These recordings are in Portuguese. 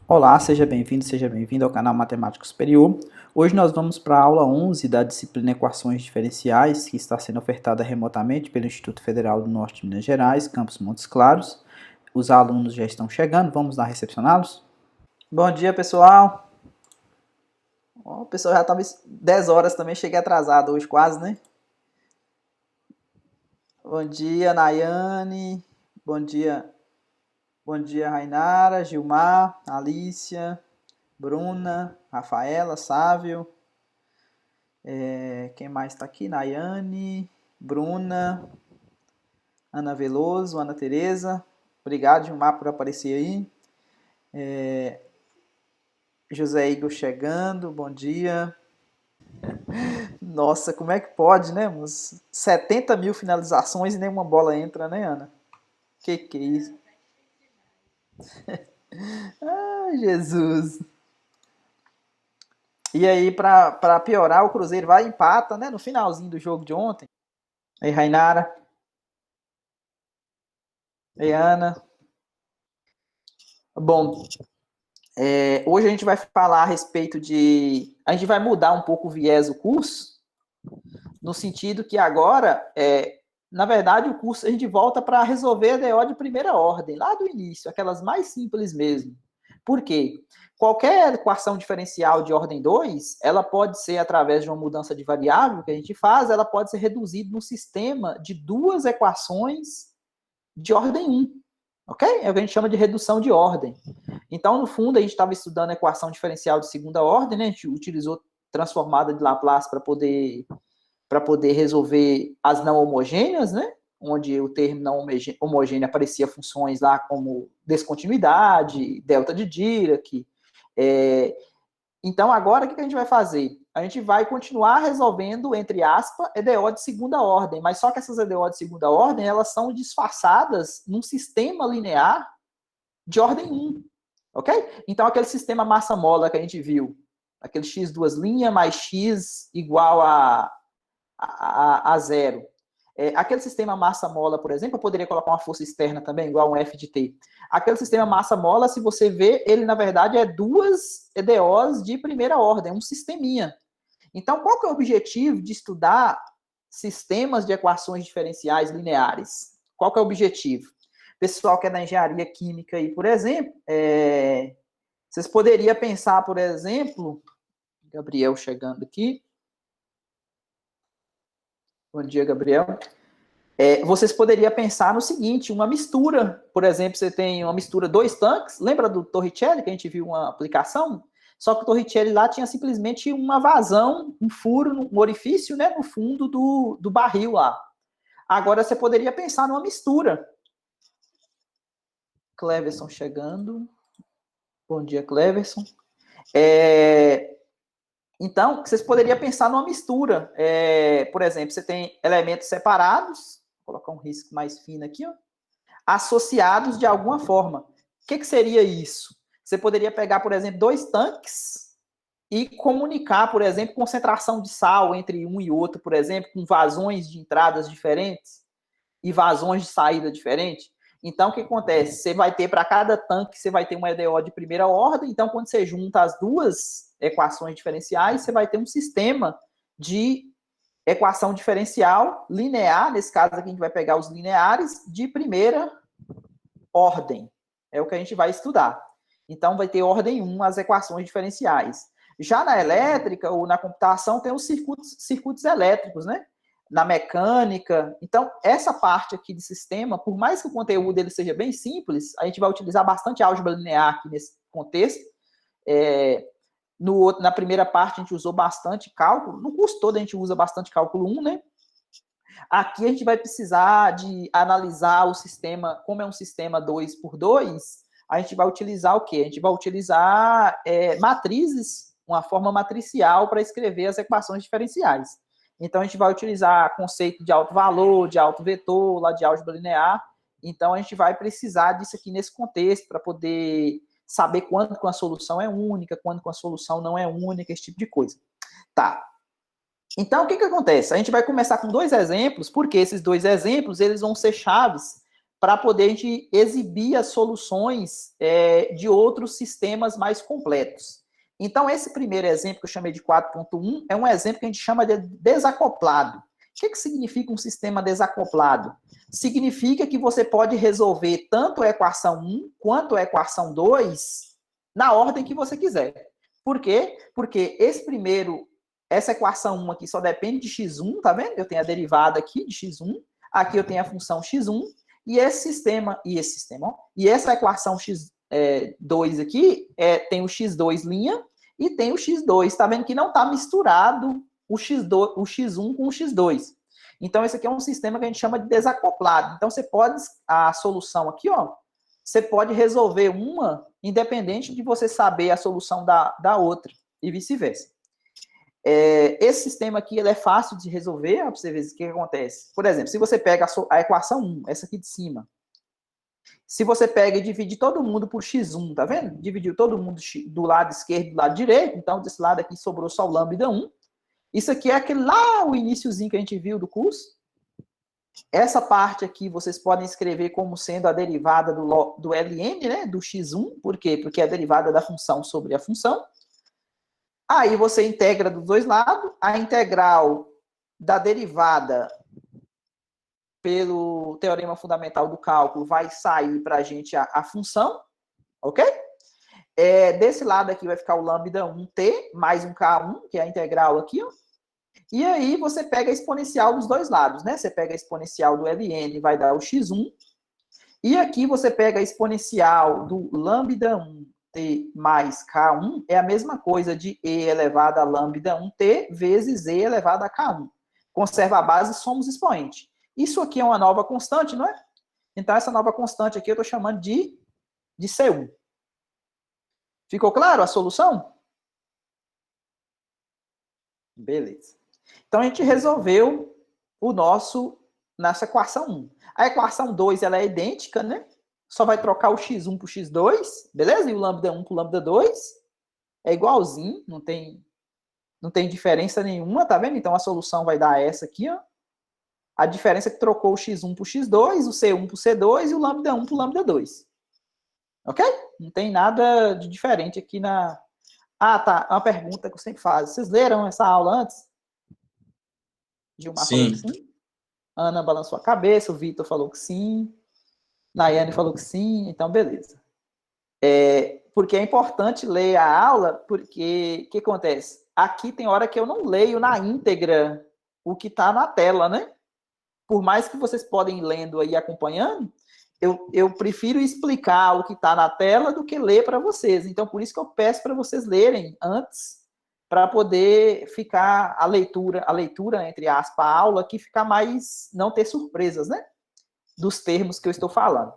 Olá, seja bem-vindo ao canal Matemática Superior. Hoje nós vamos para a aula 11 da disciplina Equações Diferenciais, que está sendo ofertada remotamente pelo Instituto Federal do Norte de Minas Gerais, campus Montes Claros. Os alunos já estão chegando, vamos lá recepcioná-los? Bom dia, pessoal. O pessoal já estava 10 horas também, cheguei atrasado hoje quase, né? Bom dia, Nayane. Bom dia, Rainara, Gilmar, Alícia, Bruna, Rafaela, Sávio. Quem mais está aqui? Nayane, Bruna, Ana Veloso, Ana Tereza. Obrigado, Gilmar, por aparecer aí. José Igor chegando, bom dia. Nossa, como é que pode, né? Uns 70 mil finalizações e nenhuma bola entra, né, Ana? Que é isso? Ai, Jesus. E aí, para piorar, o Cruzeiro vai e empata, né? No finalzinho do jogo de ontem. Aí, Rainara. Aí, Ana. Bom, hoje a gente vai falar a respeito de... A gente vai mudar um pouco o viés do curso, no sentido que agora, na verdade, o curso a gente volta para resolver a DO de primeira ordem, lá do início, aquelas mais simples mesmo. Por quê? Qualquer equação diferencial de ordem 2, ela pode ser, através de uma mudança de variável que a gente faz, ela pode ser reduzida num sistema de duas equações de ordem 1. Ok? É o que a gente chama de redução de ordem. Então, no fundo, a gente estava estudando a equação diferencial de segunda ordem, né? A gente utilizou transformada de Laplace para poder resolver as não homogêneas, né? Onde o termo não homogêneo aparecia funções lá como descontinuidade, delta de Dirac. Então, agora, o que a gente vai fazer? A gente vai continuar resolvendo, entre aspas, EDO de segunda ordem, mas só que essas EDO de segunda ordem, elas são disfarçadas num sistema linear de ordem 1, ok? Então, aquele sistema massa-mola que a gente viu, aquele x duas linhas mais x igual a zero. Aquele sistema massa-mola, por exemplo, eu poderia colocar uma força externa também, igual um F de T. Aquele sistema massa-mola, se você vê, ele, na verdade, é duas EDOs de primeira ordem, um sisteminha. Então, qual que é o objetivo de estudar sistemas de equações diferenciais lineares? Qual que é o objetivo? Pessoal que é da engenharia química aí, por exemplo, vocês poderiam pensar, por exemplo, Gabriel chegando aqui. Bom dia, Gabriel. Vocês poderiam pensar no seguinte, uma mistura. Por exemplo, você tem uma mistura dois tanques. Lembra do Torricelli, que a gente viu uma aplicação? Só que o Torricelli lá tinha simplesmente uma vazão, um furo, um orifício, né, no fundo do barril lá. Agora você poderia pensar numa mistura. Cleverson chegando. Bom dia, Cleverson. Então, vocês poderiam pensar numa mistura. Por exemplo, você tem elementos separados, vou colocar um risco mais fino aqui, ó, associados de alguma forma. O que seria isso? Você poderia pegar, por exemplo, dois tanques e comunicar, por exemplo, concentração de sal entre um e outro, por exemplo, com vazões de entradas diferentes e vazões de saída diferentes. Então, o que acontece? Você vai ter, para cada tanque, você vai ter uma EDO de primeira ordem. Então, quando você junta as duas equações diferenciais, você vai ter um sistema de equação diferencial linear. Nesse caso aqui, a gente vai pegar os lineares de primeira ordem. É o que a gente vai estudar. Então, vai ter ordem 1 as equações diferenciais. Já na elétrica ou na computação, tem os circuitos elétricos, né? Na mecânica. Então, essa parte aqui de sistema, por mais que o conteúdo dele seja bem simples, a gente vai utilizar bastante álgebra linear aqui nesse contexto. Na primeira parte, a gente usou bastante cálculo. No curso todo, a gente usa bastante cálculo 1, né? Aqui a gente vai precisar de analisar o sistema, como é um sistema 2 por 2, a gente vai utilizar o quê? A gente vai utilizar matrizes, uma forma matricial para escrever as equações diferenciais. Então, a gente vai utilizar conceito de alto valor, de alto vetor, lá de álgebra linear. Então, a gente vai precisar disso aqui nesse contexto para poder saber quando que uma solução é única, quando que uma solução não é única, esse tipo de coisa. Tá. Então, o que acontece? A gente vai começar com dois exemplos, porque esses dois exemplos eles vão ser chaves para poder a gente exibir as soluções de outros sistemas mais completos. Então, esse primeiro exemplo que eu chamei de 4.1 é um exemplo que a gente chama de desacoplado. O que significa um sistema desacoplado? Significa que você pode resolver tanto a equação 1 quanto a equação 2 na ordem que você quiser. Por quê? Porque essa equação 1 aqui só depende de x1, tá vendo? Eu tenho a derivada aqui de x1, aqui eu tenho a função x1, e essa equação x2 aqui tem o x2' e tem o x2. Tá vendo que não está misturado o x1 com o x2. Então, esse aqui é um sistema que a gente chama de desacoplado. Então, a solução aqui, ó, você pode resolver uma independente de você saber a solução da outra, e vice-versa. Esse sistema aqui ele é fácil de resolver, para você ver o que acontece. Por exemplo, se você pega a equação 1, essa aqui de cima, se você pega e divide todo mundo por x1, tá vendo? Dividiu todo mundo do lado esquerdo e do lado direito, então desse lado aqui sobrou só o lambda 1. Isso aqui é aquele lá, o iniciozinho que a gente viu do curso. Essa parte aqui vocês podem escrever como sendo a derivada do ln, né? Do x1, por quê? Porque é a derivada da função sobre a função. Aí você integra dos dois lados, a integral da derivada pelo teorema fundamental do cálculo vai sair para a gente a função, ok? Desse lado aqui vai ficar o lambda 1t mais um k1, que é a integral aqui, ó. E aí você pega a exponencial dos dois lados, né? Você pega a exponencial do ln, vai dar o x1, e aqui você pega a exponencial do lambda 1t mais k1, é a mesma coisa de e elevado a lambda 1t vezes e elevado a k1. Conserva a base, somos expoente. Isso aqui é uma nova constante, não é? Então, essa nova constante aqui eu estou chamando de C1. Ficou claro a solução? Beleza. Então, a gente resolveu nessa equação 1. A equação 2 ela é idêntica, né? Só vai trocar o x1 por x2, beleza? E o lambda 1 por lambda 2. É igualzinho, não tem diferença nenhuma, tá vendo? Então, a solução vai dar essa aqui, ó. A diferença é que trocou o x1 por x2, o c1 por c2 e o lambda 1 por lambda 2. Ok? Não tem nada de diferente aqui na... Ah, tá. Uma pergunta que eu sempre faço. Vocês leram essa aula antes? Gilmar falou que sim. Ana balançou a cabeça, o Vitor falou que sim. Nayane falou que sim. Então, beleza. Porque é importante ler a aula, porque o que acontece? Aqui tem hora que eu não leio na íntegra o que está na tela, né? Por mais que vocês podem ir lendo aí, acompanhando, eu prefiro explicar o que está na tela do que ler para vocês. Então, por isso que eu peço para vocês lerem antes, para poder ficar a leitura, entre aspas, a aula, que ficar mais, não ter surpresas, né? Dos termos que eu estou falando.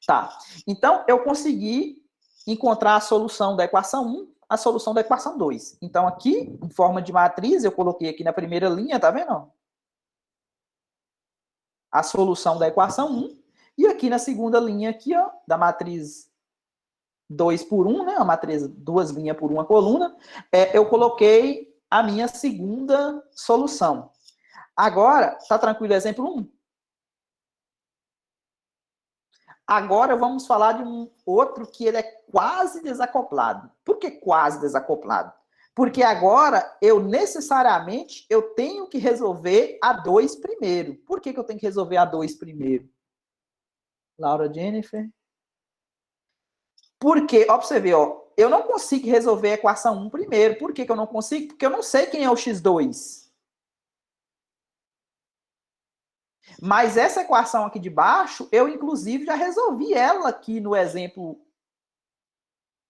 Tá. Então, eu consegui encontrar a solução da equação 1, a solução da equação 2. Então, aqui, em forma de matriz, eu coloquei aqui na primeira linha, tá vendo? A solução da equação 1. E aqui na segunda linha, aqui, ó, da matriz 2 por 1, né? A matriz 2 linhas por uma coluna, eu coloquei a minha segunda solução. Agora, tá tranquilo o exemplo 1? Agora vamos falar de um outro que ele é quase desacoplado. Por que quase desacoplado? Porque agora eu necessariamente tenho que resolver a 2 primeiro. Por que eu tenho que resolver a 2 primeiro? Laura Jennifer. Porque, ó, pra você ver, ó, eu não consigo resolver a equação 1 primeiro. Por que eu não consigo? Porque eu não sei quem é o x2. Mas essa equação aqui de baixo, eu inclusive já resolvi ela aqui no exemplo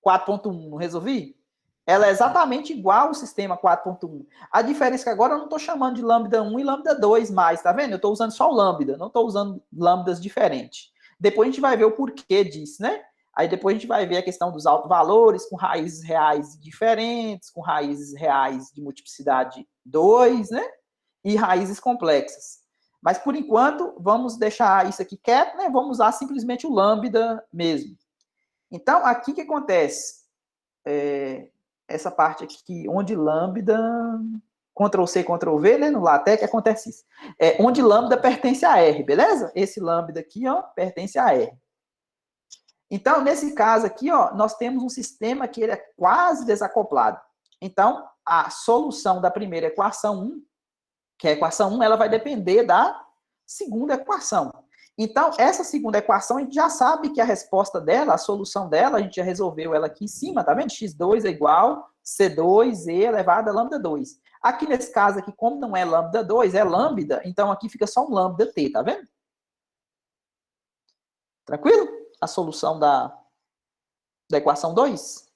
4.1, não resolvi? Ela é exatamente igual ao sistema 4.1. A diferença é que agora eu não estou chamando de lambda 1 e lambda 2 mais, tá vendo? Eu estou usando só o lambda, não estou usando lambdas diferentes. Depois a gente vai ver o porquê disso, né? Aí depois a gente vai ver a questão dos autovalores com raízes reais diferentes, com raízes reais de multiplicidade 2, né? E raízes complexas. Mas, por enquanto, vamos deixar isso aqui quieto, né? Vamos usar simplesmente o lambda mesmo. Então, aqui o que acontece? Essa parte aqui, onde lambda... Ctrl+C, Ctrl+V, né? No LaTeX acontece isso. Onde lambda pertence a R, beleza? Esse lambda aqui, ó, pertence a R. Então, nesse caso aqui, ó, nós temos um sistema que ele é quase desacoplado. Então, a solução da primeira equação 1, que é a equação 1, ela vai depender da segunda equação. Então, essa segunda equação, a gente já sabe que a resposta dela, a solução dela, a gente já resolveu ela aqui em cima, tá vendo? x2 é igual C2e elevado a lambda 2. Aqui nesse caso aqui, como não é lambda 2, é lambda, então aqui fica só um lambda t, tá vendo? Tranquilo? A solução da equação 2?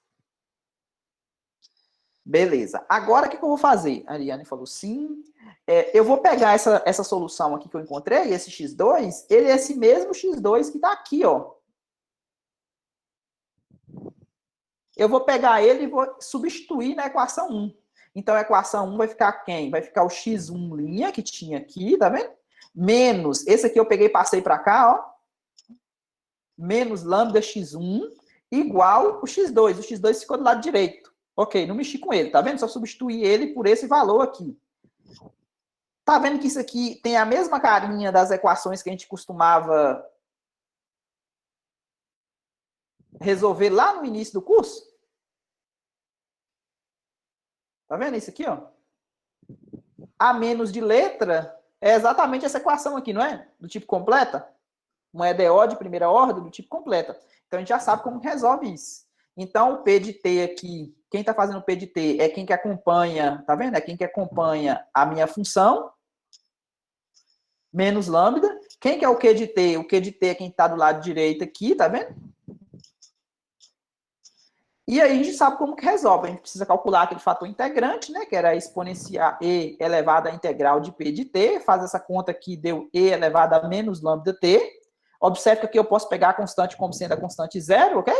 Beleza. Agora, o que eu vou fazer? A Ariane falou sim. Eu vou pegar essa solução aqui que eu encontrei, esse x2, ele é esse mesmo x2 que está aqui, ó. Eu vou pegar ele e vou substituir na equação 1. Então, a equação 1 vai ficar quem? Vai ficar o x1' que tinha aqui, tá vendo? Menos, esse aqui eu peguei e passei para cá, ó. Menos lambda x1 igual o x2. O x2 ficou do lado direito. Ok, não mexi com ele, tá vendo? Só substituir ele por esse valor aqui. Tá vendo que isso aqui tem a mesma carinha das equações que a gente costumava resolver lá no início do curso? Tá vendo isso aqui, ó? A menos de letra é exatamente essa equação aqui, não é? Do tipo completa. Uma EDO de primeira ordem do tipo completa. Então, a gente já sabe como resolve isso. Então, o P de T aqui, quem está fazendo o P de T é quem que acompanha, tá vendo? É quem que acompanha a minha função, menos lambda. Quem que é o Q de T? O Q de T é quem está do lado direito aqui, tá vendo? E aí a gente sabe como que resolve. A gente precisa calcular aquele fator integrante, né? Que era exponencial E elevado à integral de P de T. Faz essa conta aqui, deu E elevado a menos lambda T. Observe que aqui eu posso pegar a constante como sendo a constante zero, ok?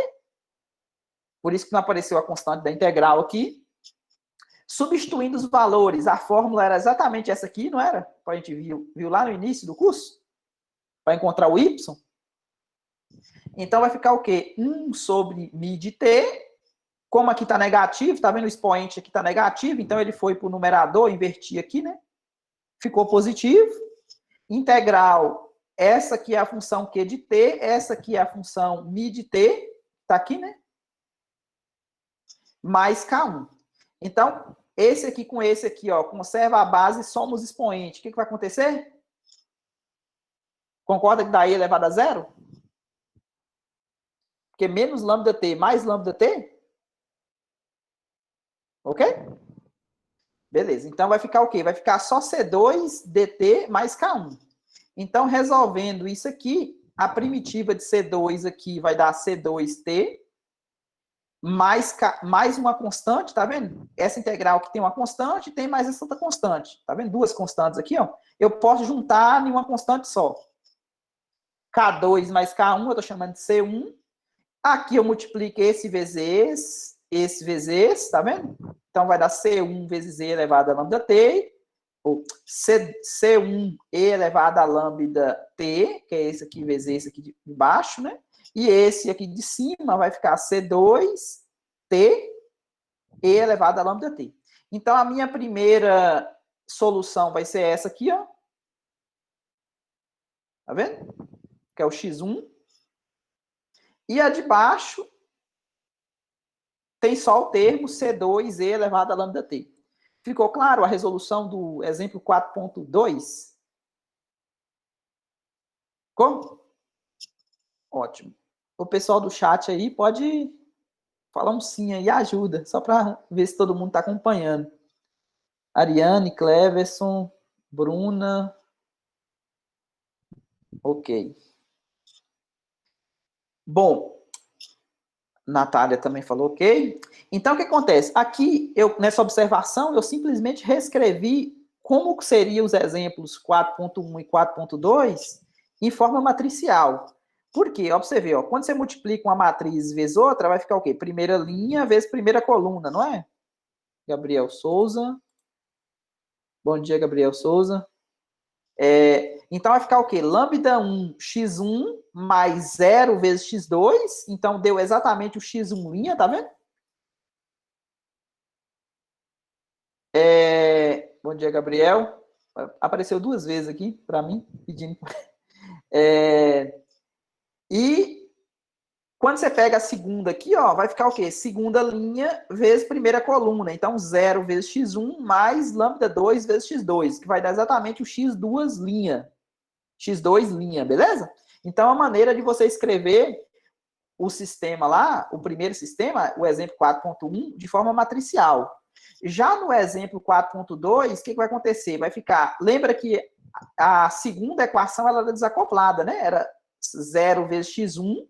Por isso que não apareceu a constante da integral aqui. Substituindo os valores, a fórmula era exatamente essa aqui, não era? A gente viu lá no início do curso? Para encontrar o y. Então vai ficar o quê? 1 sobre μ de t. Como aqui está negativo, tá vendo o expoente aqui está negativo, então ele foi para o numerador, inverti aqui, né? Ficou positivo. Integral, essa aqui é a função Q de t, essa aqui é a função μ de t, tá aqui, né? Mais K1. Então, esse aqui com esse aqui, ó, conserva a base, somos expoente. O que vai acontecer? Concorda que daí elevado a zero? Porque menos lambda t mais lambda t? Ok? Beleza. Então, vai ficar o quê? Vai ficar só C2 dt mais K1. Então, resolvendo isso aqui, a primitiva de C2 aqui vai dar C2t mais uma constante, tá vendo? Essa integral que tem uma constante, tem mais essa outra constante. Tá vendo? Duas constantes aqui, ó. Eu posso juntar em uma constante só. K2 mais K1, eu estou chamando de C1. Aqui eu multiplico esse vezes esse, tá vendo? Então vai dar C1 vezes E elevado a lambda T, ou C1 E elevado a lambda T, que é esse aqui vezes esse aqui de baixo, né? E esse aqui de cima vai ficar C2 T E elevado a lambda T. Então a minha primeira solução vai ser essa aqui, ó. Tá vendo? Que é o x1. E a de baixo tem só o termo C2E elevado a lambda T. Ficou claro a resolução do exemplo 4.2? Como? Ótimo. O pessoal do chat aí pode falar um sim aí, ajuda, só para ver se todo mundo está acompanhando. Ariane, Cleverson, Bruna. Ok. Bom, Natália também falou ok. Então, o que acontece? Aqui, nessa observação, eu simplesmente reescrevi como seriam os exemplos 4.1 e 4.2 em forma matricial. Por quê? Observe, ó, quando você multiplica uma matriz vezes outra, vai ficar o quê? Primeira linha vezes primeira coluna, não é? Gabriel Souza. Bom dia, Gabriel Souza. Então, vai ficar o quê? Lambda 1, x1 mais 0 vezes x2. Então, deu exatamente o x1', tá vendo? Bom dia, Gabriel. Apareceu 2 vezes aqui para mim, pedindo. E quando você pega a segunda aqui, ó, vai ficar o quê? Segunda linha vezes primeira coluna. Então, 0 vezes x1 mais lambda 2 vezes x2, que vai dar exatamente o x2 linha. x2 linha, beleza? Então, a maneira de você escrever o sistema lá, o primeiro sistema, o exemplo 4.1, de forma matricial. Já no exemplo 4.2, o que vai acontecer? Vai ficar... Lembra que a segunda equação ela era desacoplada, né? Era 0 vezes x1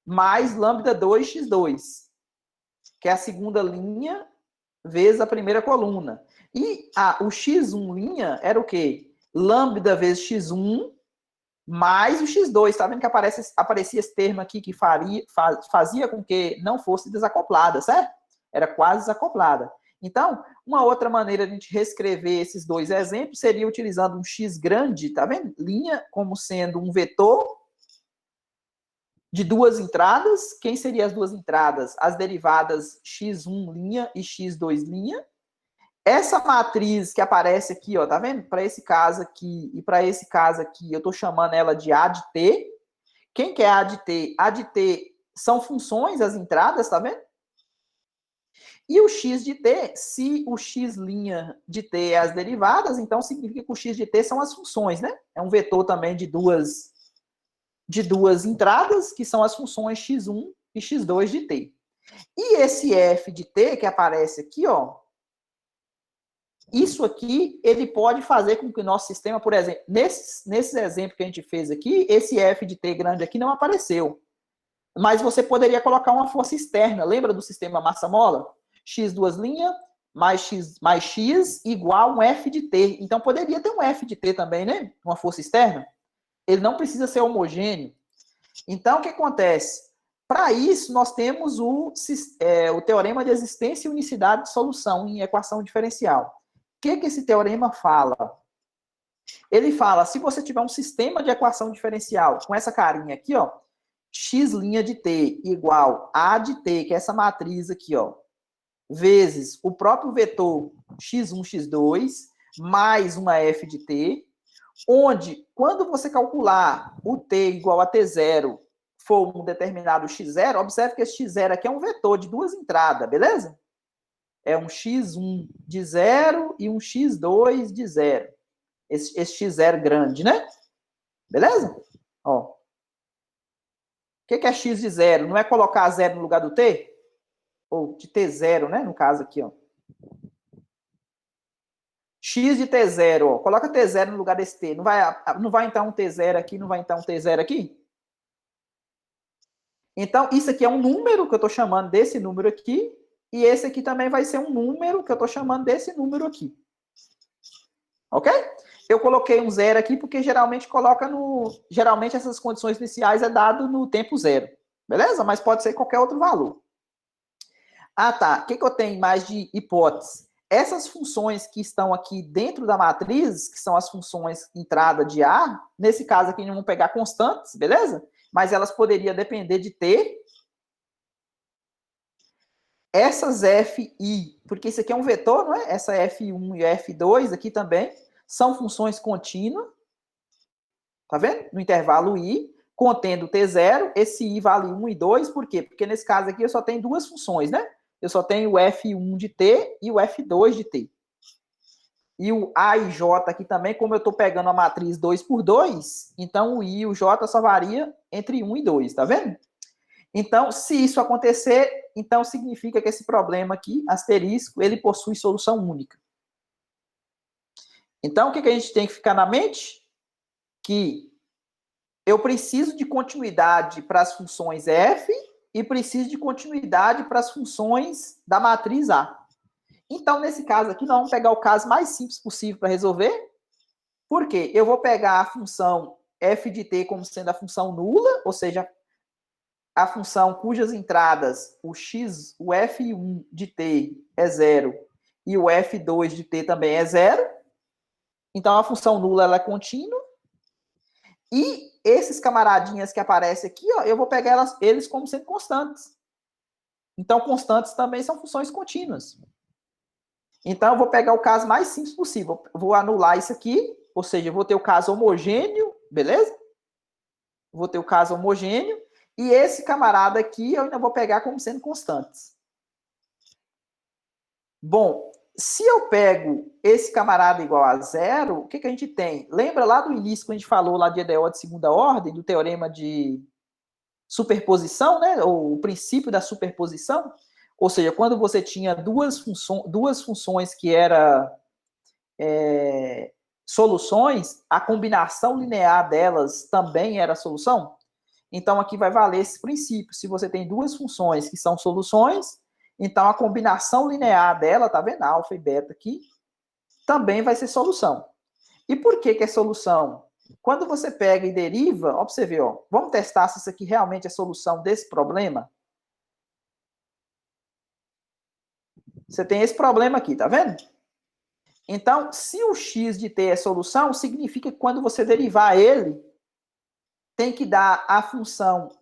mais lambda 2 x2, que é a segunda linha vezes a primeira coluna. E o x1 linha era o quê? Lambda vezes x1 mais o x2. Tá vendo que aparecia esse termo aqui que fazia com que não fosse desacoplada, certo? Era quase desacoplada. Então, uma outra maneira de a gente reescrever esses 2 exemplos seria utilizando um x grande, tá vendo? Linha como sendo um vetor de 2 entradas. Quem seriam as 2 entradas? As derivadas x1 linha e x2 linha. Essa matriz que aparece aqui, ó, tá vendo? Para esse caso aqui e para esse caso aqui, eu estou chamando ela de A de T. Quem que é A de T? A de T são funções, as entradas, tá vendo? E o x de t, se o x' de t é as derivadas, então significa que o x de t são as funções, né? É um vetor também de duas entradas, que são as funções x1 e x2 de t. E esse f de t, que aparece aqui, ó, isso aqui, ele pode fazer com que o nosso sistema, por exemplo, nesses exemplos que a gente fez aqui, esse f de t grande aqui não apareceu. Mas você poderia colocar uma força externa. Lembra do sistema massa-mola? x2' mais x igual a um f de t. Então, poderia ter um f de t também, né? Uma força externa. Ele não precisa ser homogêneo. Então, o que acontece? Para isso, nós temos o teorema de existência e unicidade de solução em equação diferencial. O que esse teorema fala? Ele fala, se você tiver um sistema de equação diferencial com essa carinha aqui, ó, x' de t igual a de t, que é essa matriz aqui, ó, vezes o próprio vetor x1, x2, mais uma f de t, onde, quando você calcular o t igual a t0 for um determinado x0, observe que esse x0 aqui é um vetor de 2 entradas, beleza? É um x1 de 0 e um x2 de 0. Esse x0 grande, né? Beleza? Ó. O que é x de 0? Não é colocar 0 no lugar do t? Ou de t0, né? No caso aqui, ó. X de t0, ó. Coloca t0 no lugar desse t. Não vai entrar um t0 aqui, não vai entrar um t0 aqui? Então, isso aqui é um número que eu estou chamando desse número aqui. E esse aqui também vai ser um número que eu estou chamando desse número aqui. Ok? Eu coloquei um 0 aqui porque geralmente geralmente essas condições iniciais é dado no tempo 0. Beleza? Mas pode ser qualquer outro valor. Ah, tá. O que eu tenho mais de hipótese? Essas funções que estão aqui dentro da matriz, que são as funções entrada de A, nesse caso aqui vamos pegar constantes, beleza? Mas elas poderiam depender de T. Essas FI, porque isso aqui é um vetor, não é? Essa F1 e F2 aqui também são funções contínuas. Tá vendo? No intervalo I, contendo T0, esse I vale 1 e 2, por quê? Porque nesse caso aqui eu só tenho 2 funções, né? Eu só tenho o F1 de T e o F2 de T. E o A e J aqui também, como eu estou pegando a matriz 2 por 2, então o I e o J só varia entre 1 e 2, tá vendo? Então, se isso acontecer, então significa que esse problema aqui, asterisco, ele possui solução única. Então, o que a gente tem que ficar na mente? Que eu preciso de continuidade para as funções f e preciso de continuidade para as funções da matriz A. Então, nesse caso aqui, nós vamos pegar o caso mais simples possível para resolver. Por quê? Eu vou pegar a função f de t como sendo a função nula, ou seja, a função cujas entradas, o f1 de t é 0 e o f2 de t também é 0. Então, a função nula ela é contínua. E esses camaradinhas que aparecem aqui, ó, eu vou pegar eles como sendo constantes. Então, constantes também são funções contínuas. Então, eu vou pegar o caso mais simples possível. Vou anular isso aqui, ou seja, eu vou ter o caso homogêneo, beleza? Vou ter o caso homogêneo, e esse camarada aqui eu ainda vou pegar como sendo constantes. Bom, se eu pego esse camarada igual a zero, o que, que a gente tem? Lembra lá do início que a gente falou lá de EDO de segunda ordem, do teorema de superposição, né? Ou o princípio da superposição? Ou seja, quando você tinha duas funções que eram soluções, a combinação linear delas também era solução? Então, aqui vai valer esse princípio. Se você tem duas funções que são soluções, então a combinação linear dela, tá vendo? Alfa e beta aqui, também vai ser solução. E por que é solução? Quando você pega e deriva, ó, pra você ver, ó, vamos testar se isso aqui realmente é solução desse problema? Você tem esse problema aqui, tá vendo? Então, se o x de t é solução, significa que quando você derivar ele, tem que dar a função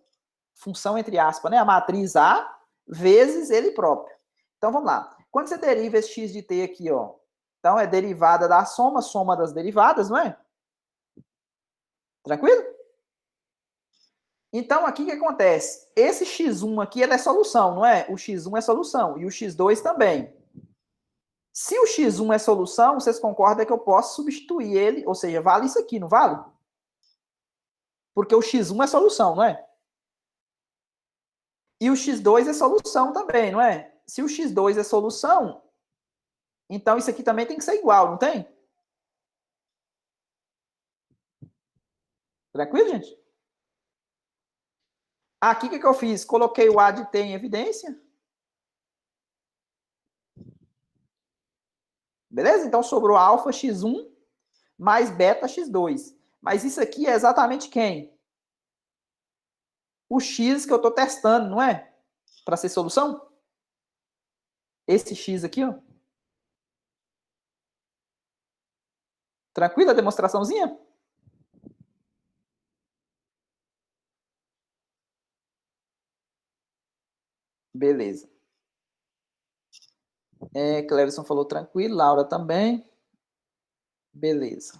entre aspas, né, a matriz A, vezes ele próprio. Então, vamos lá. Quando você deriva esse x de t aqui, ó, então é derivada da soma, soma das derivadas, não é? Tranquilo? Então, aqui o que acontece? Esse x1 aqui, ele é solução, não é? O x1 é solução, e o x2 também. Se o x1 é solução, vocês concordam que eu posso substituir ele, ou seja, vale isso aqui, não vale? Porque o x1 é solução, não é? E o x2 é solução também, não é? Se o x2 é solução, então isso aqui também tem que ser igual, não tem? Tranquilo, gente? Aqui o que eu fiz? Coloquei o A de T em evidência. Beleza? Então sobrou alfa x1 mais beta x2. Mas isso aqui é exatamente quem? O x que eu estou testando, não é? Para ser solução? Esse x aqui, ó. Tranquila a demonstraçãozinha? Beleza. Cleverson falou tranquilo, Laura também. Beleza.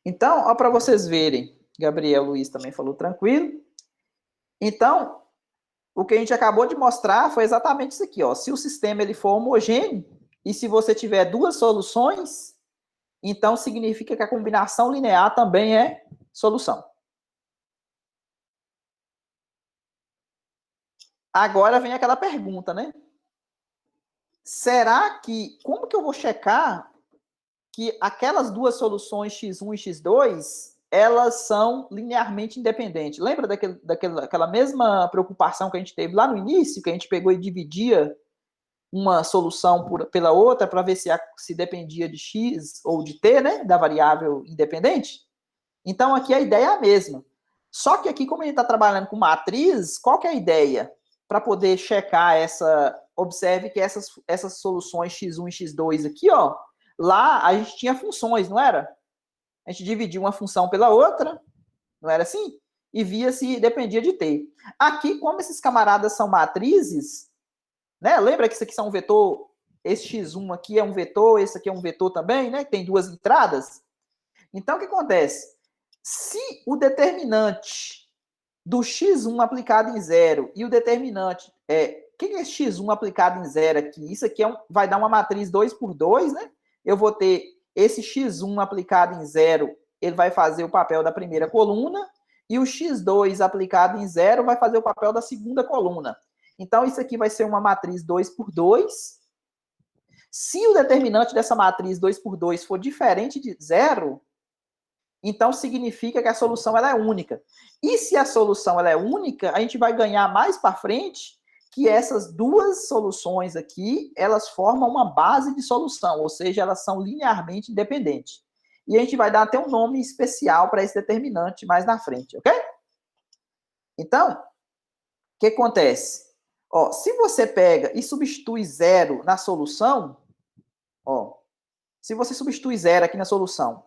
Então, ó, para vocês verem, Gabriel Luiz também falou tranquilo. Então, o que a gente acabou de mostrar foi exatamente isso aqui, ó. Se o sistema ele for homogêneo e se você tiver duas soluções, então significa que a combinação linear também é solução. Agora vem aquela pergunta, né? Será que como que eu vou checar que aquelas duas soluções x1 e x2 elas são linearmente independentes? Lembra daquela mesma preocupação que a gente teve lá no início, que a gente pegou e dividia uma solução pela outra para ver se dependia de x ou de t, né, da variável independente? Então, aqui a ideia é a mesma. Só que aqui, como a gente está trabalhando com matriz, qual que é a ideia? Para poder checar essa... Observe que essas soluções x1 e x2 aqui, ó, lá a gente tinha funções, não era? A gente dividia uma função pela outra, não era assim? E via se dependia de t. Aqui, como esses camaradas são matrizes, né? Lembra que isso aqui são um vetor, esse x1 aqui é um vetor, esse aqui é um vetor também, né? Tem duas entradas. Então, o que acontece? Se o determinante do x1 aplicado em zero e o determinante o que é x1 aplicado em zero aqui? Isso aqui vai dar uma matriz 2 por 2, né? Eu vou ter esse x1 aplicado em zero, ele vai fazer o papel da primeira coluna, e o x2 aplicado em zero vai fazer o papel da segunda coluna. Então, isso aqui vai ser uma matriz 2 por 2. Se o determinante dessa matriz 2 por 2 for diferente de zero, então significa que a solução ela é única. E se a solução ela é única, a gente vai ganhar mais para frente que essas duas soluções aqui, elas formam uma base de solução, ou seja, elas são linearmente independentes. E a gente vai dar até um nome especial para esse determinante mais na frente, ok? Então, o que acontece? Ó, se você pega e substitui zero na solução, ó, se você substitui zero aqui na solução,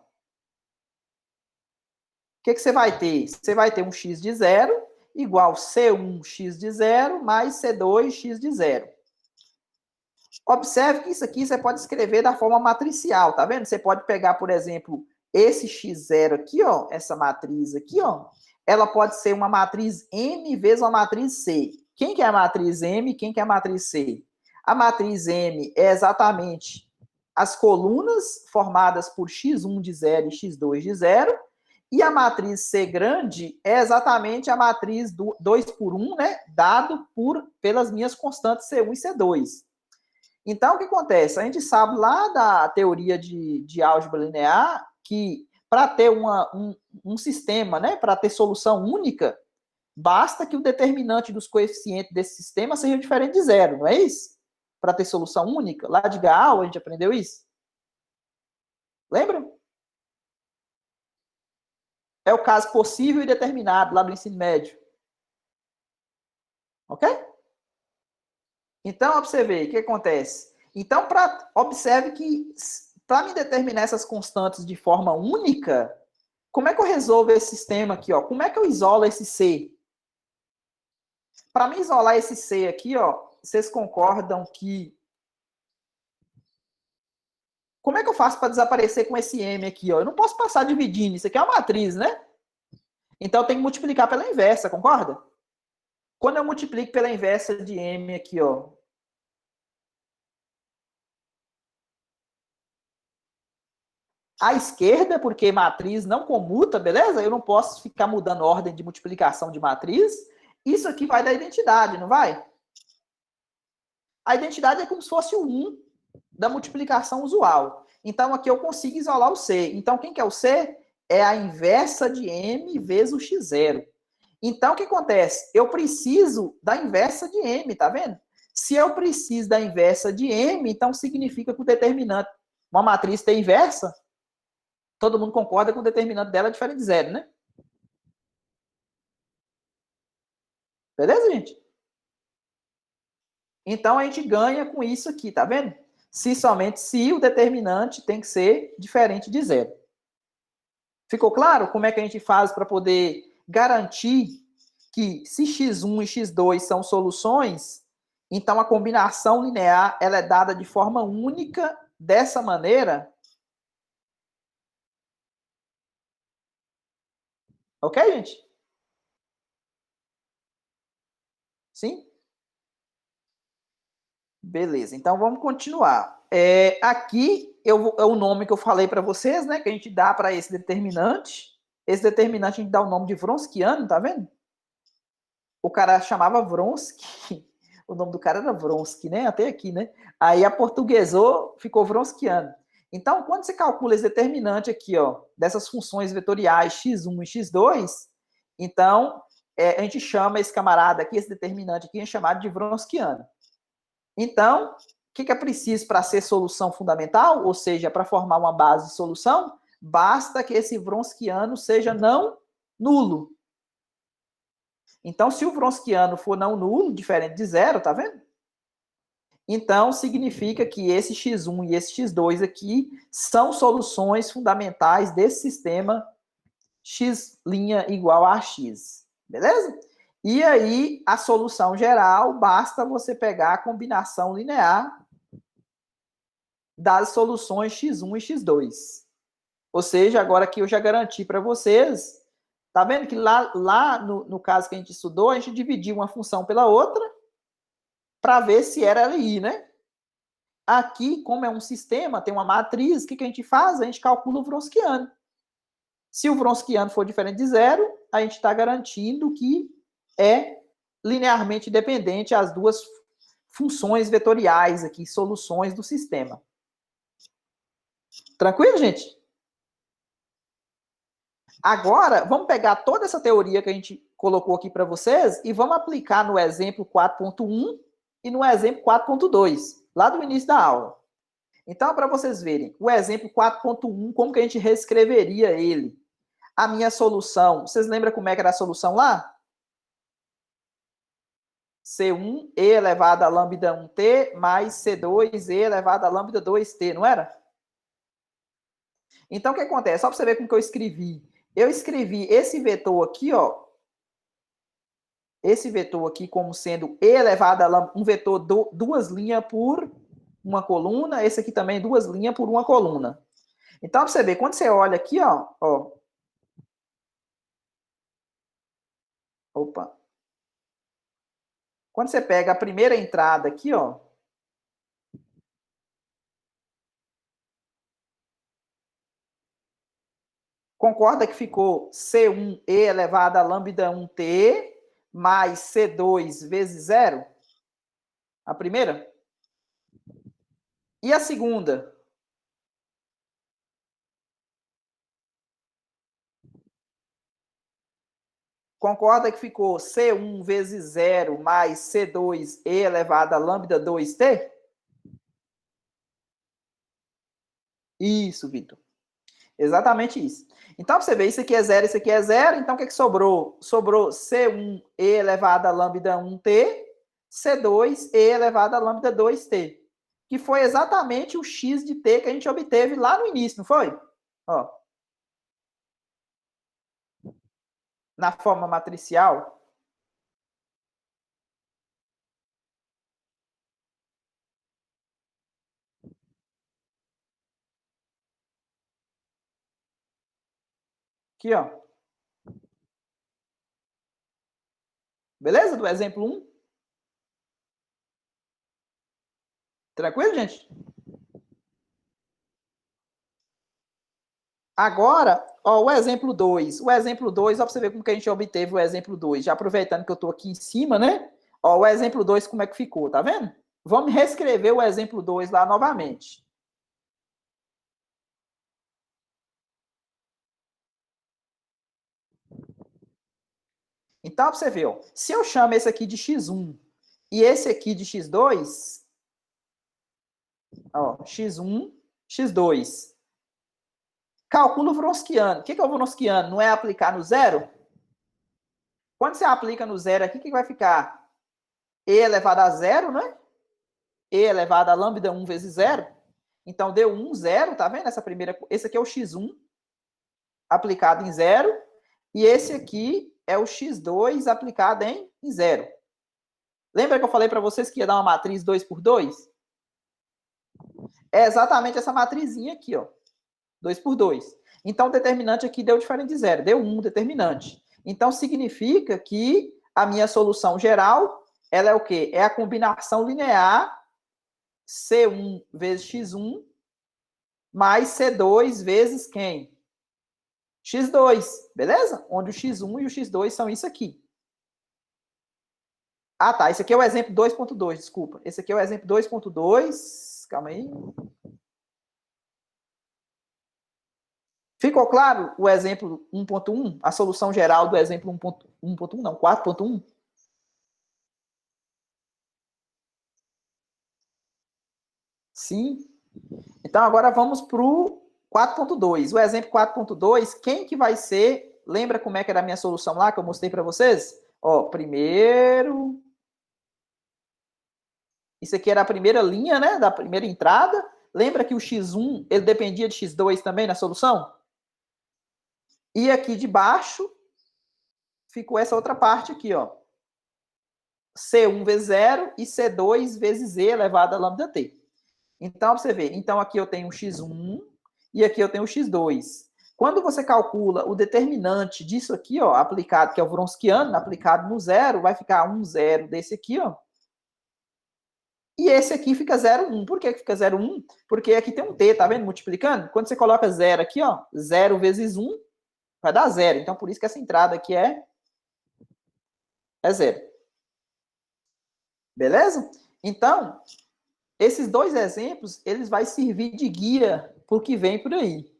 o que você vai ter? Você vai ter um x de zero igual C1x de zero mais C2x de zero. Observe que isso aqui você pode escrever da forma matricial, tá vendo? Você pode pegar, por exemplo, esse x0 aqui, ó, essa matriz aqui, ó, ela pode ser uma matriz M vezes uma matriz C. Quem que é a matriz M e quem que é a matriz C? A matriz M é exatamente as colunas formadas por x1 de 0 e x2 de 0, e a matriz C grande é exatamente a matriz do 2 por 1, né, dado pelas minhas constantes C1 e C2. Então, o que acontece? A gente sabe lá da teoria de álgebra linear que para ter um sistema, né, para ter solução única, basta que o determinante dos coeficientes desse sistema seja diferente de zero, não é isso? Para ter solução única. Lá de Gaal a gente aprendeu isso. Lembra? É o caso possível e determinado lá do ensino médio. Ok? Então, observe o que acontece. Então, observe que para me determinar essas constantes de forma única, como é que eu resolvo esse sistema aqui? Ó? Como é que eu isolo esse C? Para me isolar esse C aqui, ó, vocês concordam que... Como é que eu faço para desaparecer com esse M aqui? Ó? Eu não posso passar dividindo. Isso aqui é uma matriz, né? Então, eu tenho que multiplicar pela inversa, concorda? Quando eu multiplico pela inversa de M aqui, ó, à esquerda, porque matriz não comuta, beleza? Eu não posso ficar mudando ordem de multiplicação de matriz. Isso aqui vai da identidade, não vai? A identidade é como se fosse o 1 da multiplicação usual. Então, aqui eu consigo isolar o C. Então, quem que é o C? É a inversa de M vezes o x0. Então, o que acontece? Eu preciso da inversa de M, tá vendo? Se eu preciso da inversa de M, então significa que o determinante, uma matriz tem inversa, todo mundo concorda que o determinante dela é diferente de zero, né? Beleza, gente? Então, a gente ganha com isso aqui, tá vendo? Se o determinante tem que ser diferente de zero. Ficou claro como é que a gente faz para poder garantir que se x1 e x2 são soluções, então a combinação linear ela é dada de forma única dessa maneira? Ok, gente? Sim? Beleza, então vamos continuar. Aqui é o nome que eu falei para vocês, né? Que a gente dá para esse determinante. Esse determinante a gente dá o nome de Wronskiano, tá vendo? O cara chamava Vronsky. O nome do cara era Vronsky, né? Até aqui, né? Aí aportuguesou, ficou Wronskiano. Então, quando você calcula esse determinante aqui, ó, dessas funções vetoriais x1 e x2, então a gente chama esse camarada aqui, esse determinante aqui, é chamado de Wronskiano. Então, o que é preciso para ser solução fundamental? Ou seja, para formar uma base de solução, basta que esse Wronskiano seja não nulo. Então, se o Wronskiano for não nulo, diferente de zero, tá vendo? Então, significa que esse x1 e esse x2 aqui são soluções fundamentais desse sistema x' igual a x. Beleza? E aí, a solução geral, basta você pegar a combinação linear das soluções x1 e x2. Ou seja, agora que eu já garanti para vocês, tá vendo que lá no caso que a gente estudou, a gente dividiu uma função pela outra para ver se era LI, né? Aqui, como é um sistema, tem uma matriz, o que a gente faz? A gente calcula o Wronskiano. Se o Wronskiano for diferente de zero, a gente está garantindo que é linearmente dependente as duas funções vetoriais aqui, soluções do sistema. Tranquilo, gente? Agora, vamos pegar toda essa teoria que a gente colocou aqui para vocês e vamos aplicar no exemplo 4.1 e no exemplo 4.2, lá do início da aula. Então, para vocês verem, o exemplo 4.1, como que a gente reescreveria ele? A minha solução, vocês lembram como é que era a solução lá? C1 e elevado a lambda 1t mais C2 e elevado a lambda 2t, não era? Então, o que acontece? Só para você ver como que eu escrevi. Eu escrevi esse vetor aqui, ó. Esse vetor aqui como sendo e elevado a lambda, um vetor duas linhas por uma coluna, esse aqui também 2 linhas por uma coluna. Então, para você ver, quando você olha aqui, ó. Opa. Quando você pega a primeira entrada aqui, ó. Concorda que ficou C1e elevado a lambda 1t mais C2 vezes 0? A primeira? E a segunda? Concorda que ficou C1 vezes 0 mais C2e elevado a lambda 2t? Isso, Vitor. Exatamente isso. Então, para você ver, isso aqui é 0, isso aqui é 0. Então, o que, que sobrou? Sobrou C1e elevado a lambda 1t, C2e elevado a lambda 2t. Que foi exatamente o x de t que a gente obteve lá no início, não foi? Ó, na forma matricial. Aqui, ó. Beleza? Do exemplo 1. Tranquilo, gente? Agora, ó, o exemplo 2. O exemplo 2, ó, pra você ver como que a gente obteve o exemplo 2. Já aproveitando que eu tô aqui em cima, né? Ó, o exemplo 2, como é que ficou, tá vendo? Vamos reescrever o exemplo 2 lá novamente. Então, pra você ver, ó, se eu chamo esse aqui de x1 e esse aqui de x2, ó, x1, x2. Cálculo Wronskiano. O que é o Wronskiano? Não é aplicar no zero? Quando você aplica no zero aqui, o que vai ficar? E elevado a zero, né? E elevado a lambda 1 vezes zero. Então, deu 1, 0, tá vendo? Esse aqui é o x1 aplicado em zero. E esse aqui é o x2 aplicado em zero. Lembra que eu falei para vocês que ia dar uma matriz 2 por 2? É exatamente essa matrizinha aqui, ó. 2 por 2. Então, o determinante aqui deu diferente de zero. Deu 1 determinante. Então, significa que a minha solução geral, ela é o quê? É a combinação linear C1 vezes X1 mais C2 vezes quem? X2, beleza? Onde o X1 e o X2 são isso aqui. Ah, tá. Esse aqui é o exemplo 2.2, desculpa. Esse aqui é o exemplo 2.2. Calma aí. Ficou claro o exemplo 1.1? A solução geral do exemplo 1.1, não, 4.1? Sim. Então, agora vamos para o 4.2. O exemplo 4.2, quem que vai ser? Lembra como é que era a minha solução lá que eu mostrei para vocês? Ó, primeiro... Isso aqui era a primeira linha, né? Da primeira entrada. Lembra que o x1, ele dependia de x2 também na solução? E aqui de baixo, ficou essa outra parte aqui, ó. C1 vezes 0 e C2 vezes E elevado a lambda t. Então, você vê, então aqui eu tenho o x1 e aqui eu tenho o x2. Quando você calcula o determinante disso aqui, ó, aplicado, que é o Wronskiano, aplicado no zero, vai ficar 1, 0 desse aqui, ó. E esse aqui fica 0, 1. Por que fica 0, 1? Porque aqui tem um t, tá vendo? Multiplicando. Quando você coloca 0 aqui, ó, 0 vezes 1, vai dar 0. Então, por isso que essa entrada aqui é 0. Beleza? Então, esses dois exemplos, eles vão servir de guia para o que vem por aí.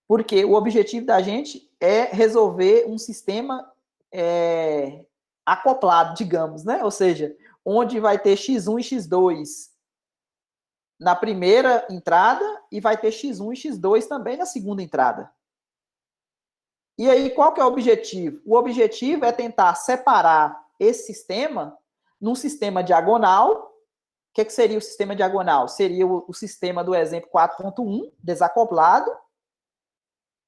Porque o objetivo da gente é resolver um sistema acoplado, digamos, né? Ou seja, onde vai ter x1 e x2 na primeira entrada e vai ter x1 e x2 também na segunda entrada. E aí, qual que é o objetivo? O objetivo é tentar separar esse sistema num sistema diagonal. O que seria o sistema diagonal? Seria o sistema do exemplo 4.1, desacoplado.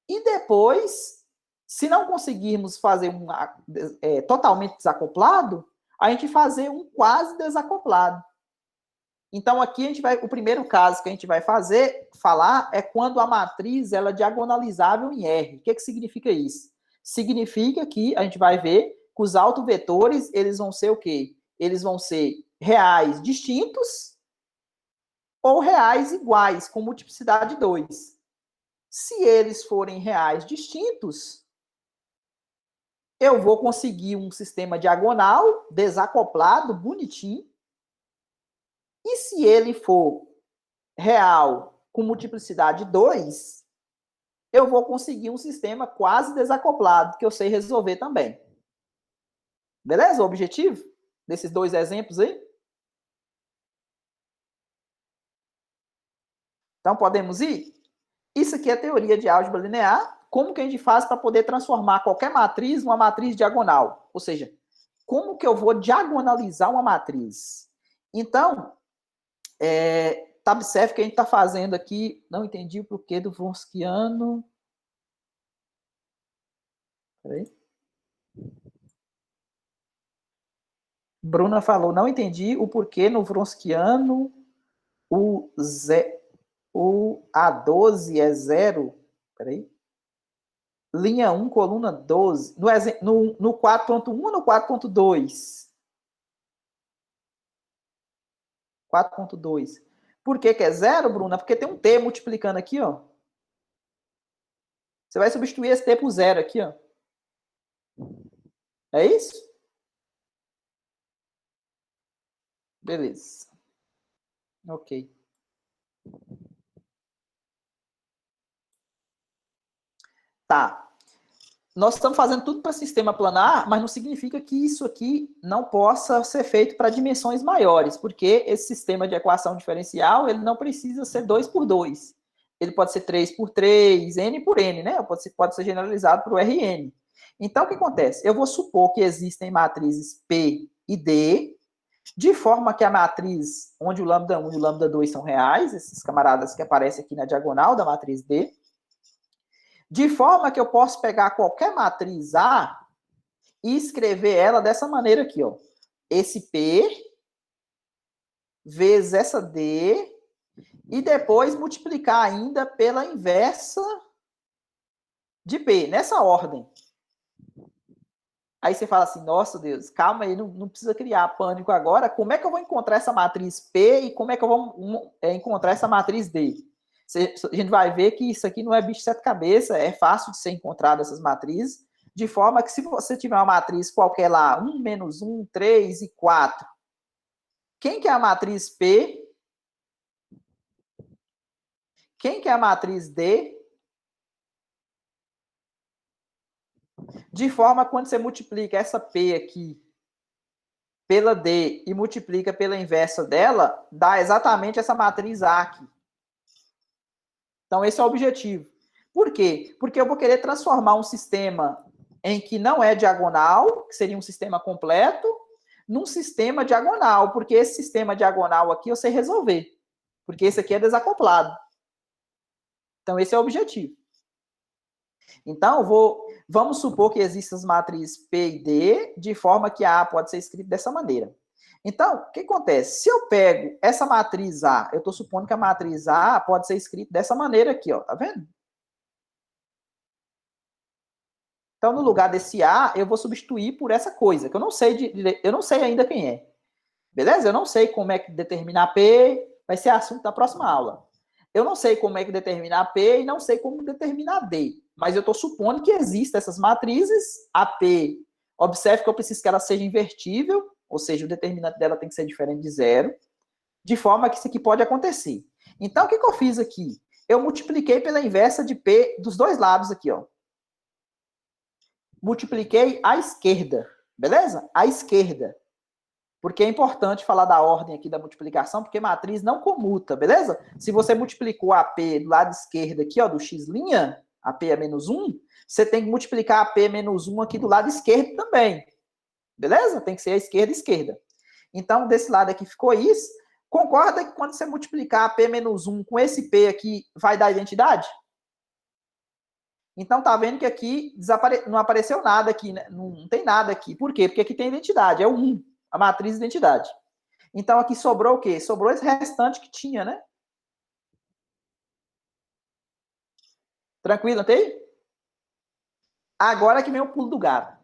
E depois, se não conseguirmos fazer um totalmente desacoplado, a gente fazer um quase desacoplado. Então, aqui a gente vai, o primeiro caso que a gente vai falar é quando a matriz ela é diagonalizável em R. O que significa isso? Significa que a gente vai ver que os autovetores, eles vão ser o quê? Eles vão ser reais distintos ou reais iguais, com multiplicidade 2. Se eles forem reais distintos, eu vou conseguir um sistema diagonal, desacoplado, bonitinho. E se ele for real com multiplicidade 2, eu vou conseguir um sistema quase desacoplado, que eu sei resolver também. Beleza? O objetivo desses dois exemplos aí? Então, podemos ir? Isso aqui é teoria de álgebra linear. Como que a gente faz para poder transformar qualquer matriz numa matriz diagonal? Ou seja, como que eu vou diagonalizar uma matriz? Então, observe que a gente está fazendo aqui, não entendi o porquê do Wronskiano. Peraí. Bruna falou, não entendi o porquê no Wronskiano o A12 é 0. Peraí. Linha 1, coluna 12. No 4.1 ou no 4.2? 4.2. Por que é 0, Bruna? Porque tem um T multiplicando aqui, ó. Você vai substituir esse T por 0 aqui, ó. É isso? Beleza. Ok. Tá. Nós estamos fazendo tudo para sistema planar, mas não significa que isso aqui não possa ser feito para dimensões maiores, porque esse sistema de equação diferencial, ele não precisa ser 2 por 2. Ele pode ser 3 por 3, N por N, né? Pode ser generalizado para o Rn. Então, o que acontece? Eu vou supor que existem matrizes P e D, de forma que a matriz onde o lambda 1 e o lambda 2 são reais, esses camaradas que aparecem aqui na diagonal da matriz D, de forma que eu posso pegar qualquer matriz A e escrever ela dessa maneira aqui, ó. Esse P vezes essa D e depois multiplicar ainda pela inversa de P, nessa ordem. Aí você fala assim, nossa Deus, calma aí, não precisa criar pânico agora. Como é que eu vou encontrar essa matriz P e como é que eu vou encontrar essa matriz D? A gente vai ver que isso aqui não é bicho de sete cabeças, é fácil de ser encontrado essas matrizes, de forma que se você tiver uma matriz qualquer lá, 1, menos 1, 3 e 4, quem que é a matriz P? Quem que é a matriz D? De forma que quando você multiplica essa P aqui pela D e multiplica pela inversa dela, dá exatamente essa matriz A aqui. Então, esse é o objetivo. Por quê? Porque eu vou querer transformar um sistema em que não é diagonal, que seria um sistema completo, num sistema diagonal, porque esse sistema diagonal aqui eu sei resolver, porque esse aqui é desacoplado. Então, esse é o objetivo. Então, vamos supor que existam as matrizes P e D, de forma que a A pode ser escrita dessa maneira. Então, o que acontece? Se eu pego essa matriz A, eu estou supondo que a matriz A pode ser escrita dessa maneira aqui, ó, tá vendo? Então, no lugar desse A, eu vou substituir por essa coisa, que eu não sei ainda quem é. Beleza? Eu não sei como é que determinar P, vai ser assunto da próxima aula. Eu não sei como é que determinar P e não sei como determinar D. Mas eu estou supondo que existem essas matrizes, a P. Observe que eu preciso que ela seja invertível, ou seja, o determinante dela tem que ser diferente de zero, de forma que isso aqui pode acontecer. Então, o que eu fiz aqui? Eu multipliquei pela inversa de P dos dois lados aqui, ó. Multipliquei à esquerda, beleza? À esquerda. Porque é importante falar da ordem aqui da multiplicação, porque matriz não comuta, beleza? Se você multiplicou a P do lado esquerdo aqui, ó, do x', a P é menos 1, você tem que multiplicar a P menos 1 aqui do lado esquerdo também. Beleza? Tem que ser a esquerda e esquerda. Então, desse lado aqui ficou isso. Concorda que quando você multiplicar a P menos 1 com esse P aqui, vai dar identidade? Então, tá vendo que aqui não apareceu nada aqui, né? Não tem nada aqui. Por quê? Porque aqui tem identidade, é o 1, a matriz de identidade. Então, aqui sobrou o quê? Sobrou esse restante que tinha, né? Tranquilo até aí? Agora que vem o pulo do gato.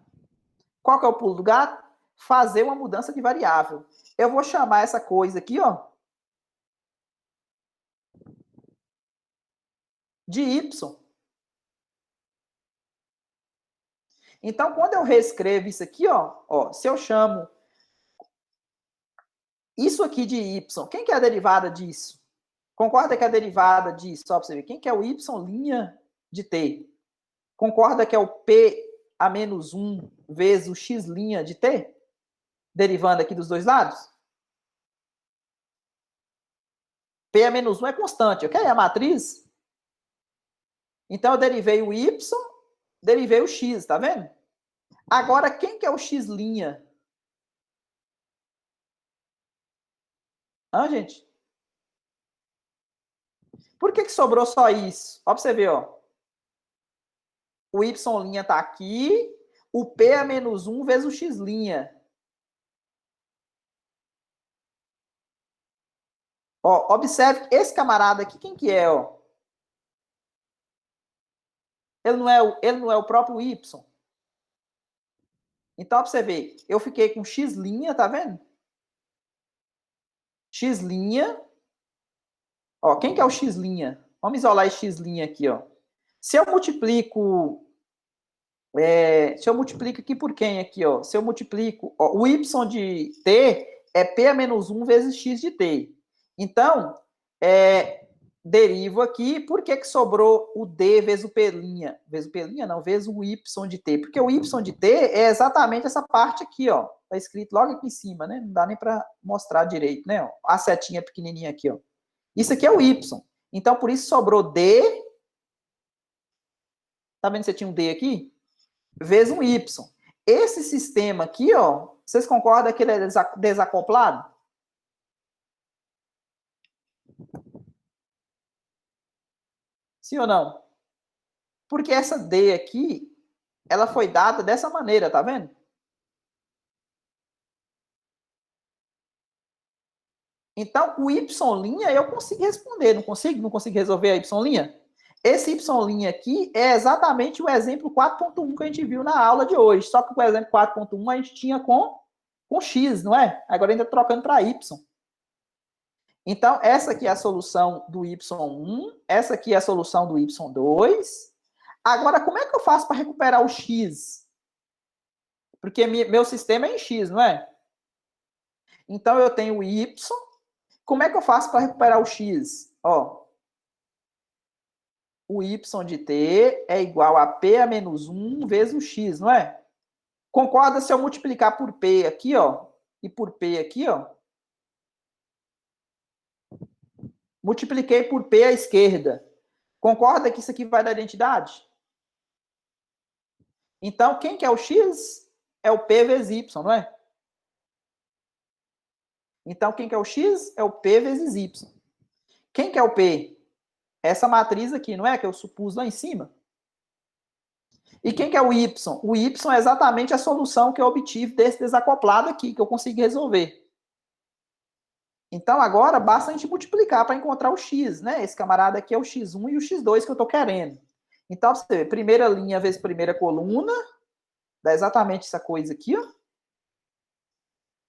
Qual que é o pulo do gato? Fazer uma mudança de variável. Eu vou chamar essa coisa aqui, ó, de y. Então, quando eu reescrevo isso aqui, ó, se eu chamo isso aqui de y, quem que é a derivada disso? Concorda que é a derivada disso? Só para você ver. Quem que é o y' de t? Concorda que é o p a menos 1 vezes o x' de t? Derivando aqui dos dois lados? P a menos 1 é constante, ok? É a matriz. Então, eu derivei o y, derivei o x, tá vendo? Agora, quem que é o x'? Hã, gente? Por que sobrou só isso? Ó, pra você ver, ó. O y' tá aqui, o p é menos 1 vezes o x'. Ó, observe que esse camarada aqui, quem que é, ó? Ele não é o próprio y. Então, ó, pra você ver, eu fiquei com x', tá vendo? X'. Ó, quem que é o x'? Vamos isolar esse x' aqui, ó. Se eu multiplico se eu multiplico aqui por quem aqui, ó? Se eu multiplico, ó, o y de t é p a menos 1 vezes x de t. Então, derivo aqui, por que sobrou o d vezes o p'? Vezes o p' não, vezes o y de t. Porque o y de t é exatamente essa parte aqui, ó. Tá escrito logo aqui em cima, né? Não dá nem para mostrar direito, né? Ó, a setinha pequenininha aqui, ó. Isso aqui é o y. Então, por isso sobrou d. Tá vendo que você tinha um d aqui? Vezes um y. Esse sistema aqui, ó, vocês concordam que ele é desacoplado? Sim ou não? Porque essa D aqui, ela foi dada dessa maneira, tá vendo? Então, o y' eu consigo responder, não consigo? Não consigo resolver a y'? Esse y' aqui é exatamente o exemplo 4.1 que a gente viu na aula de hoje. Só que o exemplo 4.1 a gente tinha com x, não é? Agora ainda trocando para y. Então, essa aqui é a solução do y1, essa aqui é a solução do y2. Agora, como é que eu faço para recuperar o x? Porque meu sistema é em x, não é? Então, eu tenho o y. Como é que eu faço para recuperar o x? Ó, o y de t é igual a p a menos 1 vezes o x, não é? Concorda se eu multiplicar por p aqui, ó, e por p aqui, ó? Multipliquei por p à esquerda. Concorda que isso aqui vai dar identidade? Então, quem que é o x? É o p vezes y, não é? Então, quem que é o x? É o p vezes y. Quem que é o p? Essa matriz aqui, não é? Que eu supus lá em cima. E quem que é o y? O y é exatamente a solução que eu obtive desse desacoplado aqui, que eu consegui resolver. Então, agora, basta a gente multiplicar para encontrar o x, né? Esse camarada aqui é o x1 e o x2 que eu estou querendo. Então, você vê, primeira linha vezes primeira coluna, dá exatamente essa coisa aqui, ó.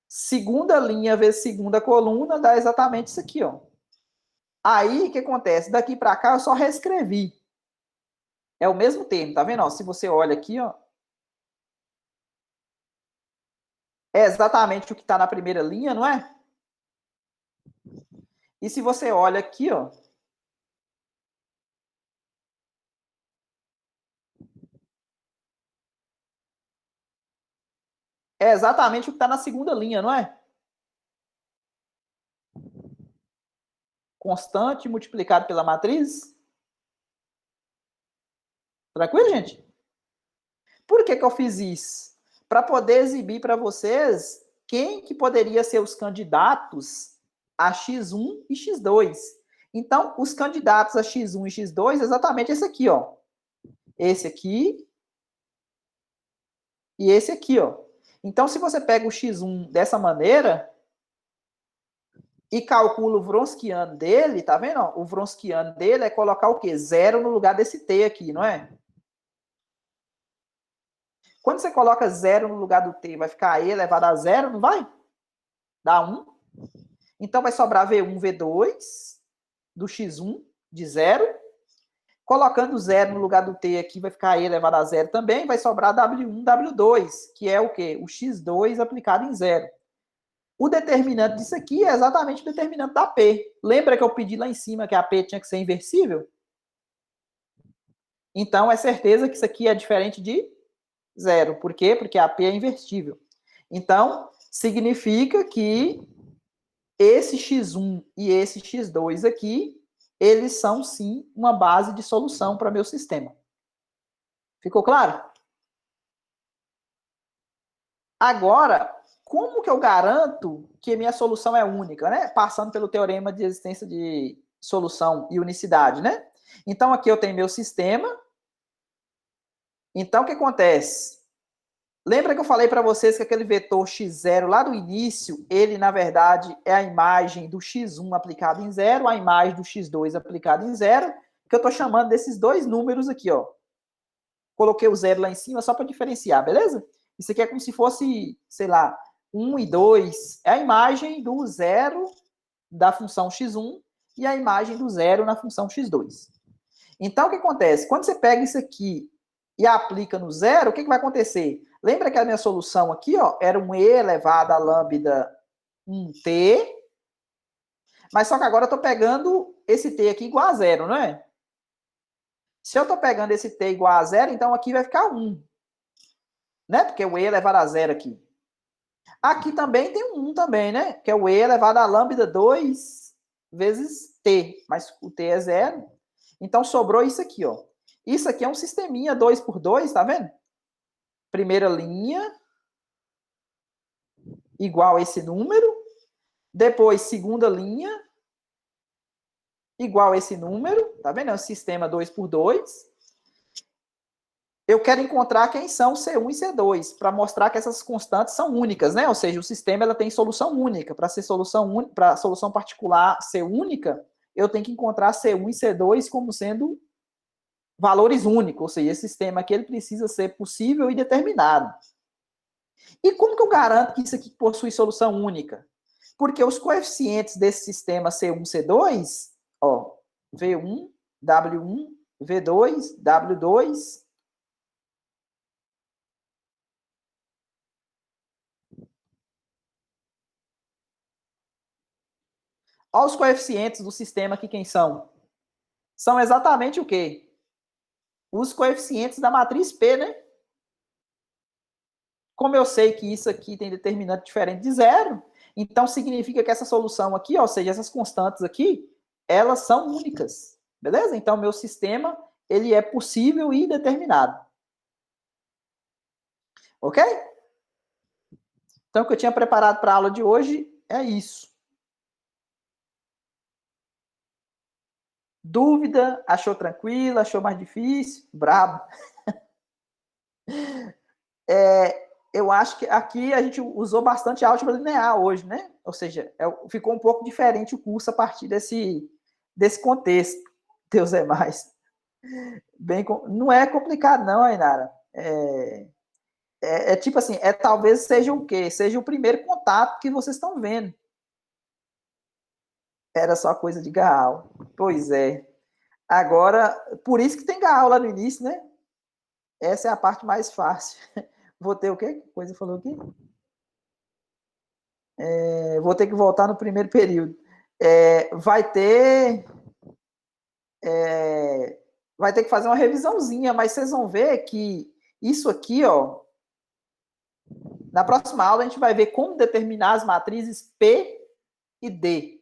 Segunda linha vezes segunda coluna, dá exatamente isso aqui, ó. Aí, o que acontece? Daqui para cá, eu só reescrevi. É o mesmo termo, tá vendo? Ó, se você olha aqui, ó, é exatamente o que está na primeira linha, não é? E se você olha aqui, ó, é exatamente o que está na segunda linha, não é? Constante multiplicado pela matriz. Tranquilo, gente? Por que eu fiz isso? Para poder exibir para vocês quem que poderia ser os candidatos a X1 e X2. Então, os candidatos a X1 e X2 é exatamente esse aqui, ó. Esse aqui e esse aqui, ó. Então, se você pega o X1 dessa maneira, e calcula o Wronskiano dele, tá vendo? Ó? O Wronskiano dele é colocar o quê? 0 no lugar desse T aqui, não é? Quando você coloca 0 no lugar do T, vai ficar E elevado a 0, não vai? Dá 1. Então vai sobrar V1, V2 do X1 de 0. Colocando 0 no lugar do T aqui, vai ficar E elevado a 0 também. Vai sobrar W1, W2, que é o quê? O X2 aplicado em 0. O determinante disso aqui é exatamente o determinante da P. Lembra que eu pedi lá em cima que a P tinha que ser inversível? Então, é certeza que isso aqui é diferente de 0. Por quê? Porque a P é invertível. Então, significa que esse x1 e esse x2 aqui, eles são, sim, uma base de solução para meu sistema. Ficou claro? Agora, como que eu garanto que minha solução é única, né? Passando pelo teorema de existência de solução e unicidade, né? Então, aqui eu tenho meu sistema. Então, o que acontece? Lembra que eu falei para vocês que aquele vetor x0 lá do início, ele, na verdade, é a imagem do x1 aplicado em 0, a imagem do x2 aplicado em 0, que eu estou chamando desses dois números aqui, ó. Coloquei o 0 lá em cima só para diferenciar, beleza? Isso aqui é como se fosse, sei lá, 1 e 2. É a imagem do 0 da função x1 e a imagem do 0 na função x2. Então, o que acontece? Quando você pega isso aqui e aplica no 0, o que vai acontecer? Lembra que a minha solução aqui, ó, era um e elevado a lambda 1t, mas só que agora eu estou pegando esse t aqui igual a 0, não é? Se eu estou pegando esse t igual a 0, então aqui vai ficar 1. Né? Porque o e elevado a 0 aqui. Aqui também tem um 1 também, né? Que é o e elevado a lambda 2 vezes t, mas o t é 0. Então sobrou isso aqui, ó. Isso aqui é um sisteminha 2 por 2, tá vendo? Primeira linha igual a esse número. Depois, segunda linha igual a esse número. Tá vendo? É um sistema 2 por 2. Eu quero encontrar quem são C1 e C2, para mostrar que essas constantes são únicas, né? Ou seja, o sistema ela tem solução única. Para ser solução para a solução particular ser única, eu tenho que encontrar C1 e C2 como sendo valores únicos. Ou seja, esse sistema aqui ele precisa ser possível e determinado. E como que eu garanto que isso aqui possui solução única? Porque os coeficientes desse sistema C1, C2, ó, V1, W1, V2, W2, olha os coeficientes do sistema aqui, quem são? São exatamente o quê? Os coeficientes da matriz P, né? Como eu sei que isso aqui tem determinante diferente de 0, então significa que essa solução aqui, ou seja, essas constantes aqui, elas são únicas, beleza? Então, meu sistema, ele é possível e determinado. Ok? Então, o que eu tinha preparado para a aula de hoje é isso. Dúvida? Achou tranquilo? Achou mais difícil? Brabo. Eu acho que aqui a gente usou bastante álgebra linear hoje, né? Ou seja, ficou um pouco diferente o curso a partir desse contexto. Deus é mais. Não é complicado, não, Ainara. Tipo assim, talvez seja o quê? Seja o primeiro contato que vocês estão vendo. Era só coisa de Gaal. Pois é. Agora, por isso que tem Gaal lá no início, né? Essa é a parte mais fácil. Vou ter o quê? Que coisa falou aqui? Vou ter que voltar no primeiro período. Vai ter. Vai ter que fazer uma revisãozinha, mas vocês vão ver que isso aqui, ó. Na próxima aula, a gente vai ver como determinar as matrizes P e D.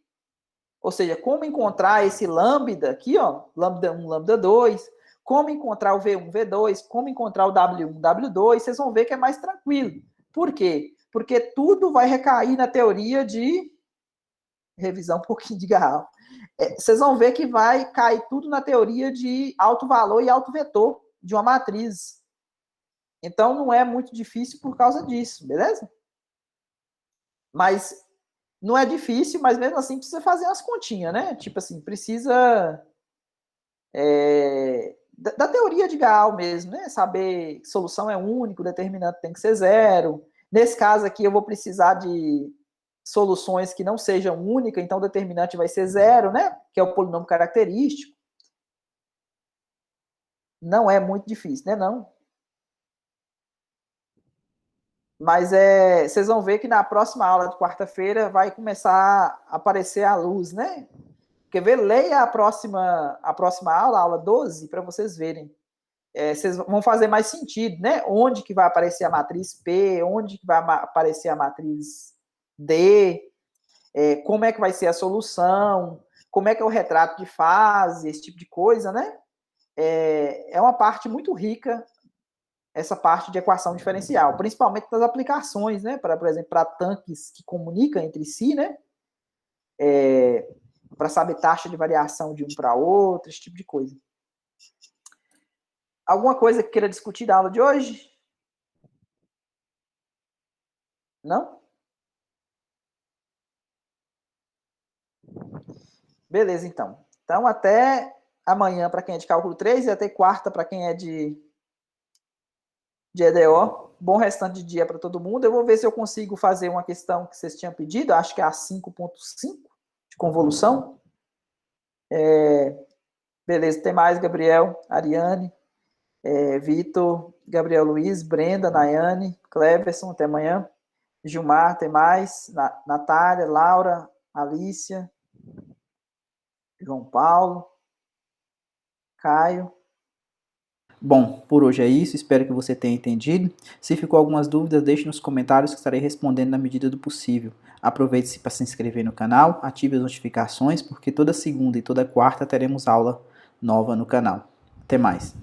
Ou seja, como encontrar esse lambda aqui, ó, lambda 1, lambda 2, como encontrar o V1, V2, como encontrar o W1, W2, vocês vão ver que é mais tranquilo. Por quê? Porque tudo vai recair na teoria de revisão um pouquinho de Gaal. Vocês vão ver que vai cair tudo na teoria de alto valor e alto vetor de uma matriz. Então, não é muito difícil por causa disso, beleza? Mas não é difícil, mas mesmo assim precisa fazer umas continhas, né? Tipo assim, precisa da teoria de Gaal mesmo, né? Saber que solução é única, o determinante tem que ser zero. Nesse caso aqui, eu vou precisar de soluções que não sejam únicas, então o determinante vai ser zero, né? Que é o polinômio característico. Não é muito difícil, né? Não. Mas vocês vão ver que na próxima aula de quarta-feira vai começar a aparecer a luz, né? Quer ver? Leia a próxima aula, a aula 12, para vocês verem. Vocês vão fazer mais sentido, né? Onde que vai aparecer a matriz P, onde que vai aparecer a matriz D, como é que vai ser a solução, como é que é o retrato de fase, esse tipo de coisa, né? É uma parte muito rica, essa parte de equação diferencial, principalmente nas aplicações, né? Por exemplo, para tanques que comunicam entre si, né? Para saber taxa de variação de um para outro, esse tipo de coisa. Alguma coisa que queira discutir da aula de hoje? Não? Beleza, então. Então, até amanhã para quem é de cálculo 3 e até quarta para quem é de EDO. Bom restante de dia para todo mundo. Eu vou ver se eu consigo fazer uma questão que vocês tinham pedido, acho que é a 5.5 de convolução. Beleza, tem mais, Gabriel, Ariane, Vitor, Gabriel Luiz, Brenda, Nayane, Cleverson, até amanhã. Gilmar, tem mais, Natália, Laura, Alícia, João Paulo, Caio. Bom, por hoje é isso, espero que você tenha entendido. Se ficou algumas dúvidas, deixe nos comentários que estarei respondendo na medida do possível. Aproveite-se para se inscrever no canal, ative as notificações, porque toda segunda e toda quarta teremos aula nova no canal. Até mais!